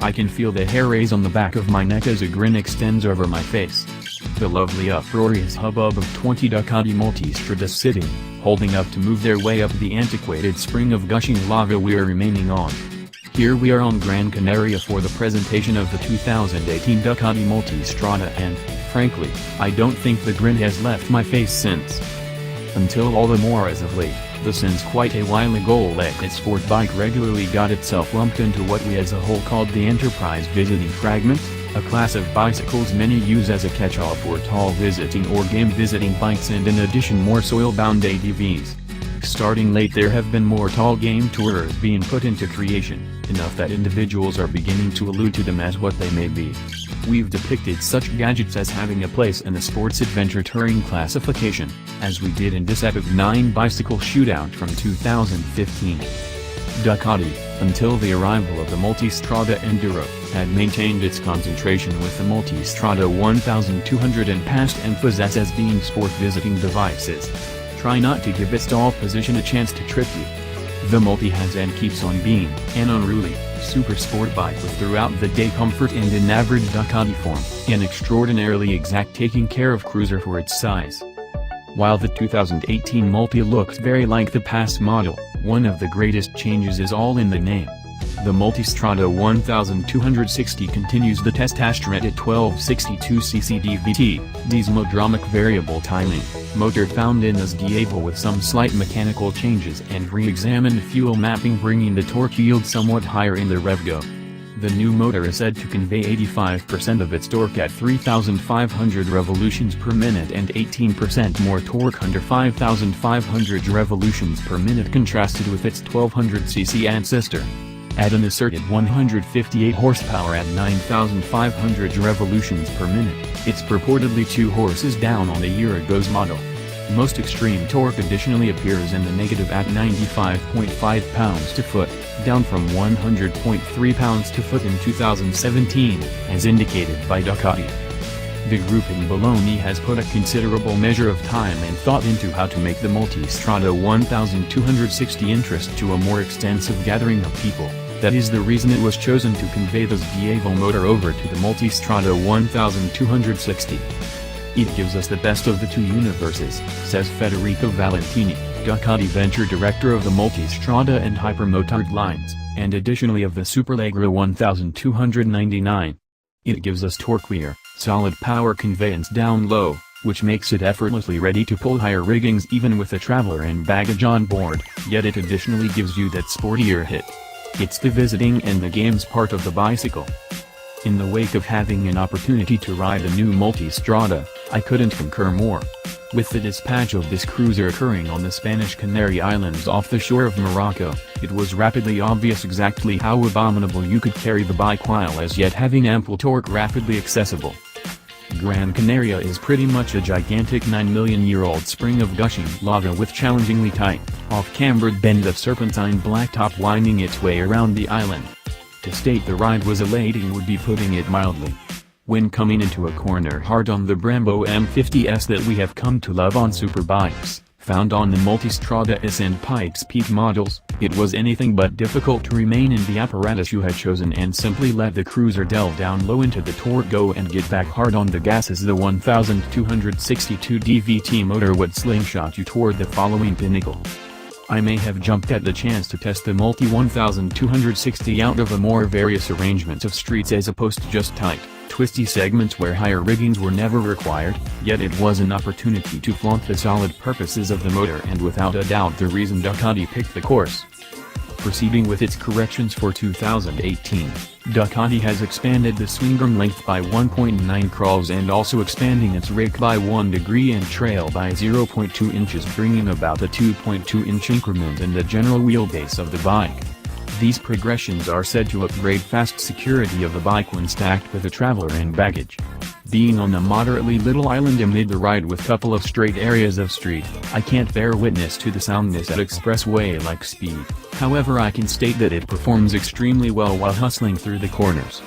I can feel the hair raise on the back of my neck as a grin extends over my face. The lovely uproarious hubbub of 20 Ducati Multistrada sitting, holding up to move their way up the antiquated spring of gushing lava we're remaining on. Here we are on Gran Canaria for the presentation of the 2018 Ducati Multistrada and, frankly, I don't think the grin has left my face since. Until all the more as of late, since quite a while ago that sport bike regularly got itself lumped into what we as a whole called the Enterprise Visiting Fragment, a class of bicycles many use as a catch-all for tall visiting or game visiting bikes and in addition more soil-bound ATVs. Starting late there have been more tall game tourers being put into creation, enough that individuals are beginning to allude to them as what they may be. We've depicted such gadgets as having a place in the sports adventure touring classification, as we did in this epic 9 bicycle shootout from 2015. Ducati, until the arrival of the Multistrada Enduro, had maintained its concentration with the Multistrada 1200 and past emphasis as being sport visiting devices. Try not to give its stall position a chance to trip you. The Multi has and keeps on being an unruly, super sport bike with throughout the day comfort and in average Ducati form, an extraordinarily exact taking care of cruiser for its size. While the 2018 Multi looks very like the past model, one of the greatest changes is all in the name. The Multistrada 1260 continues the test ashtrated at 1262cc DVT, dieselodromic variable timing, motor found in this Diavo with some slight mechanical changes and re-examined fuel mapping bringing the torque yield somewhat higher in the RevGo. The new motor is said to convey 85% of its torque at 3,500 revolutions per minute and 18% more torque under 5,500 revolutions per minute contrasted with its 1200cc ancestor. At an asserted 158 horsepower at 9,500 revolutions per minute, it's purportedly 2 horses down on a year ago's model. Most extreme torque additionally appears in the negative at 95.5 pounds-to-foot, down from 100.3 pounds-to-foot in 2017, as indicated by Ducati. The group in Bologna has put a considerable measure of time and thought into how to make the Multistrada 1260 interest to a more extensive gathering of people. That is the reason it was chosen to convey this Diavo motor over to the Multistrada 1260. It gives us the best of the two universes, says Federico Valentini, Ducati Venture Director of the Multistrada and Hypermotard lines, and additionally of the Superleggera 1299. It gives us torqueer, solid power conveyance down low, which makes it effortlessly ready to pull higher riggings even with a traveler and baggage on board, yet it additionally gives you that sportier hit. It's the visiting and the games part of the bicycle. In the wake of having an opportunity to ride a new Multistrada, I couldn't concur more. With the dispatch of this cruiser occurring on the Spanish Canary Islands off the shore of Morocco, it was rapidly obvious exactly how abominable you could carry the bike while as yet having ample torque rapidly accessible. Gran Canaria is pretty much a gigantic 9-million-year-old spring of gushing lava with challengingly tight, off-cambered bend of serpentine blacktop winding its way around the island. To state the ride was elating would be putting it mildly. When coming into a corner hard on the Brembo M50S that we have come to love on superbikes, found on the Multistrada S and Pikes Peak models, it was anything but difficult to remain in the apparatus you had chosen and simply let the cruiser delve down low into the torque go and get back hard on the gas as the 1262 DVT motor would slingshot you toward the following pinnacle. I may have jumped at the chance to test the Multi 1260 out of a more various arrangements of streets as opposed to just tight, twisty segments where higher riggings were never required, yet it was an opportunity to flaunt the solid purposes of the motor and without a doubt the reason Ducati picked the course. Proceeding with its corrections for 2018, Ducati has expanded the swing arm length by 1.9 crawls and also expanding its rake by 1 degree and trail by 0.2 inches bringing about a 2.2-inch increment in the general wheelbase of the bike. These progressions are said to upgrade fast security of the bike when stacked with a traveler and baggage. Being on a moderately little island amid the ride with couple of straight areas of street, I can't bear witness to the soundness at expressway-like speed, however I can state that it performs extremely well while hustling through the corners.